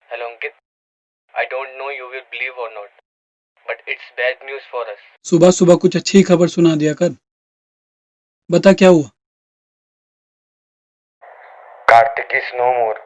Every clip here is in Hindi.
Hello Ankit, I don't know you will believe or not, but it's bad news for us. सुबह सुबह कुछ अच्छी खबर सुना दिया कर। बता क्या हुआ। Karthik is no more.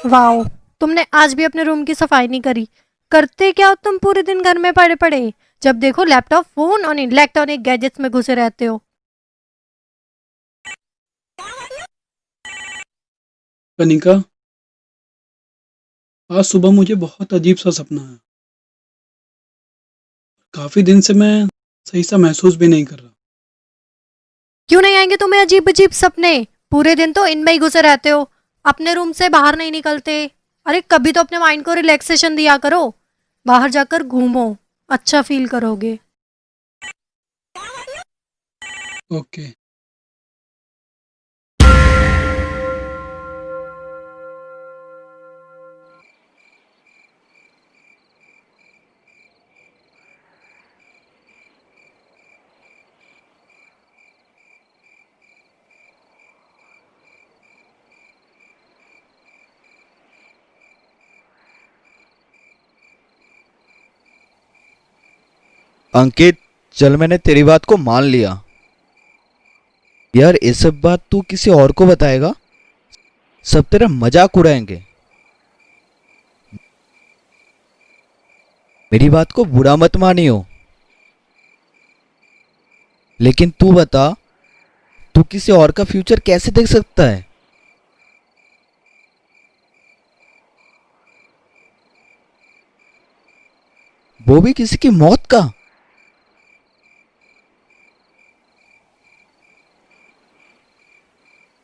Wow, तुमने आज भी अपने रूम की सफाई नहीं करी। करते क्या हो तुम पूरे दिन घर में पड़े पड़े? जब देखो लैपटॉप, फोन और इलेक्ट्रॉनिक गैजेट्स में घुसे रहते हो। कनिका, आज सुबह मुझे बहुत अजीब सा सपना आया। काफी दिन से मैं सही सा महसूस भी नहीं कर रहा। क्यों नहीं आएंगे तुम्हें अजीब अजीब सपने? पूरे दिन तो इनमें ही घुसे रहते हो, अपने रूम से बाहर नहीं निकलते। अरे कभी तो अपने माइंड को रिलैक्सेशन दिया करो, बाहर जाकर घूमो, अच्छा फील करोगे। ओके। अंकित, चल मैंने तेरी बात को मान लिया। यार ये सब बात तू किसी और को बताएगा, सब तेरा मजाक उड़ाएंगे। मेरी बात को बुरा मत मानियो, लेकिन तू बता, तू किसी और का फ्यूचर कैसे देख सकता है? वो भी किसी की मौत का।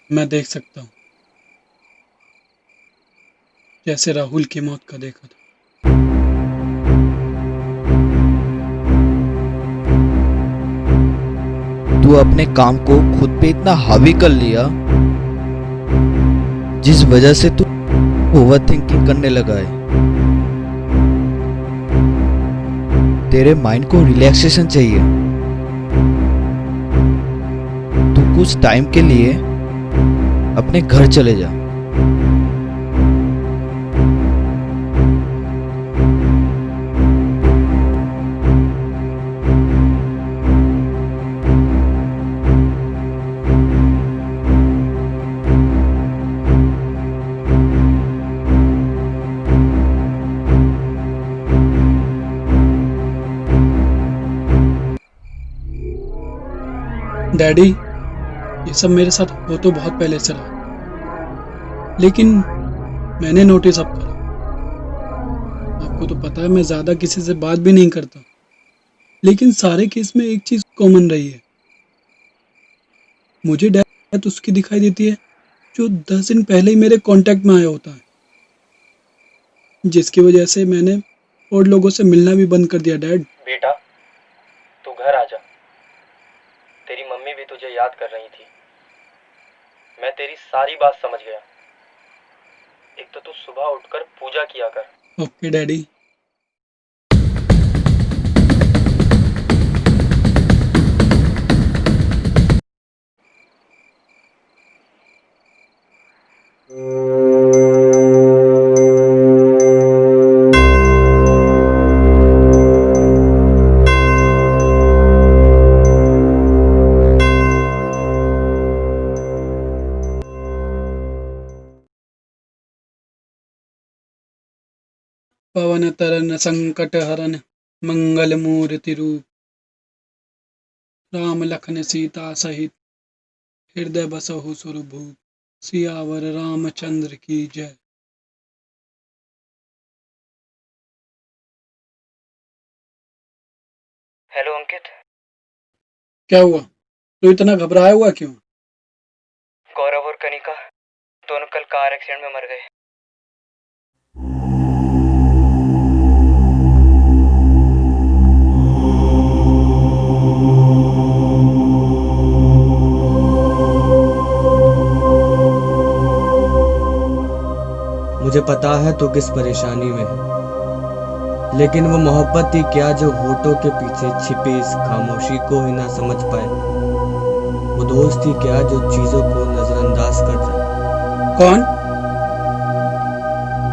मैं देख सकता हूँ, जैसे राहुल की मौत का देखा था। तू अपने काम को खुद पे इतना हावी कर लिया, जिस वजह से तू ओवर थिंकिंग करने लगा है। तेरे माइंड को रिलैक्सेशन चाहिए। तू कुछ टाइम के लिए अपने घर चले जा। डैडी, ये सब मेरे साथ हो तो बहुत पहले से रहा, लेकिन मैंने नोटिस अब करा। आपको तो पता है मैं ज्यादा किसी से बात भी नहीं करता, लेकिन सारे केस में एक चीज कॉमन रही है। मुझे डेथ उसकी दिखाई देती है जो 10 दिन पहले ही मेरे कांटेक्ट में आया होता है, जिसकी वजह से मैंने और लोगों से मिलना भी बंद कर दिया। डैड, बेटा, तू घर आ जा। तेरी मम्मी भी तुझे याद कर रही थी। मैं तेरी सारी बात समझ गया। एक तो तू सुबह उठकर पूजा किया कर। Okay daddy. पवन तरन संकट हरन मंगल मूर्ति रूप, राम लखन सीता सहित हृदय बसहु सुरभूप, सियावर रामचंद्र की जय। हेलो अंकित। क्या हुआ, तू इतना घबराया हुआ क्यों? गौरव और कनिका दोनों कल कार एक्सीडेंट में मर गए। मुझे पता है तू किस परेशानी में है, लेकिन वो मोहब्बत ही क्या जो होठों के पीछे छिपी इस खामोशी को ही ना समझ पाए। वो दोस्त ही क्या जो चीजों को नजरअंदाज कर जाए। कौन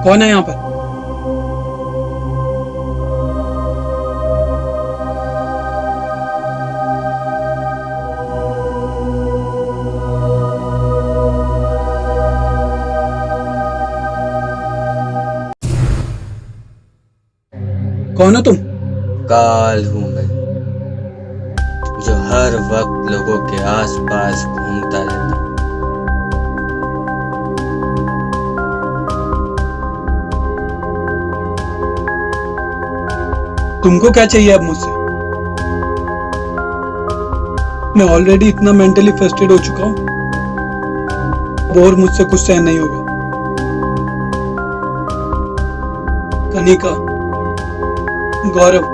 कौन है यहाँ पर? कौन हो तुम? काल हूं मैं, जो हर वक्त लोगों के आसपास घूमता रहता। तुमको क्या चाहिए अब मुझसे? मैं ऑलरेडी इतना मेंटली फ्रस्ट्रेट हो चुका हूं, और मुझसे कुछ सहन नहीं होगा। कनिका, गौरव,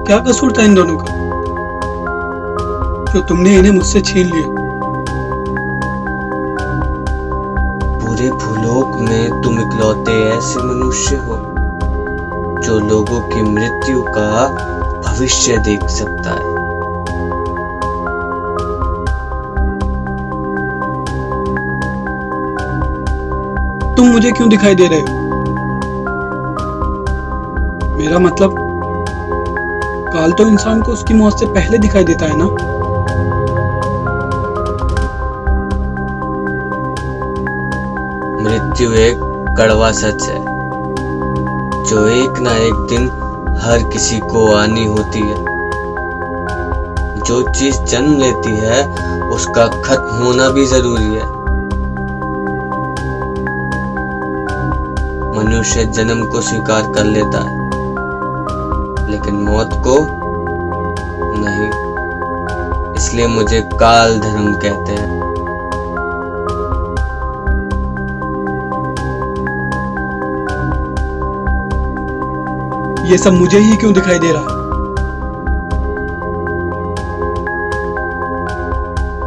क्या कसूर था इन दोनों का जो तुमने इन्हें मुझसे छीन लिया? पूरे भूलोक में तुम इकलौते ऐसे मनुष्य हो जो लोगों की मृत्यु का भविष्य देख सकता है। तुम मुझे क्यों दिखाई दे रहे हो? मेरा मतलब, काल तो इंसान को उसकी मौत से पहले दिखाई देता है ना? मृत्यु एक कड़वा सच है जो एक ना एक दिन हर किसी को आनी होती है। जो चीज जन्म लेती है उसका खत्म होना भी जरूरी है। मनुष्य जन्म को स्वीकार कर लेता है लेकिन मौत को नहीं। इसलिए मुझे काल धर्म कहते हैं। ये सब मुझे ही क्यों दिखाई दे रहा है?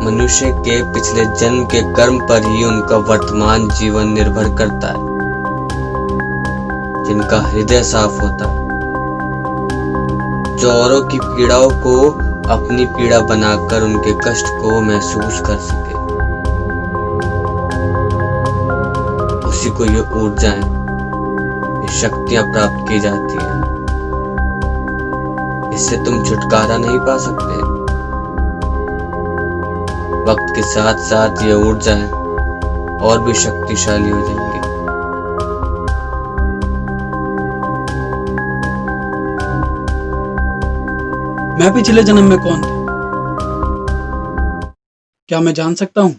मनुष्य के पिछले जन्म के कर्म पर ही उनका वर्तमान जीवन निर्भर करता है। जिनका हृदय साफ होता है, जो औरों की पीड़ाओं को अपनी पीड़ा बनाकर उनके कष्ट को महसूस कर सके, उसी को ये ऊर्जाएं, ये शक्तियां प्राप्त की जाती है। इससे तुम छुटकारा नहीं पा सकते। वक्त के साथ साथ ये ऊर्जाएं और भी शक्तिशाली हो जाएंगी। मैं पिछले जन्म में कौन था? क्या मैं जान सकता हूं?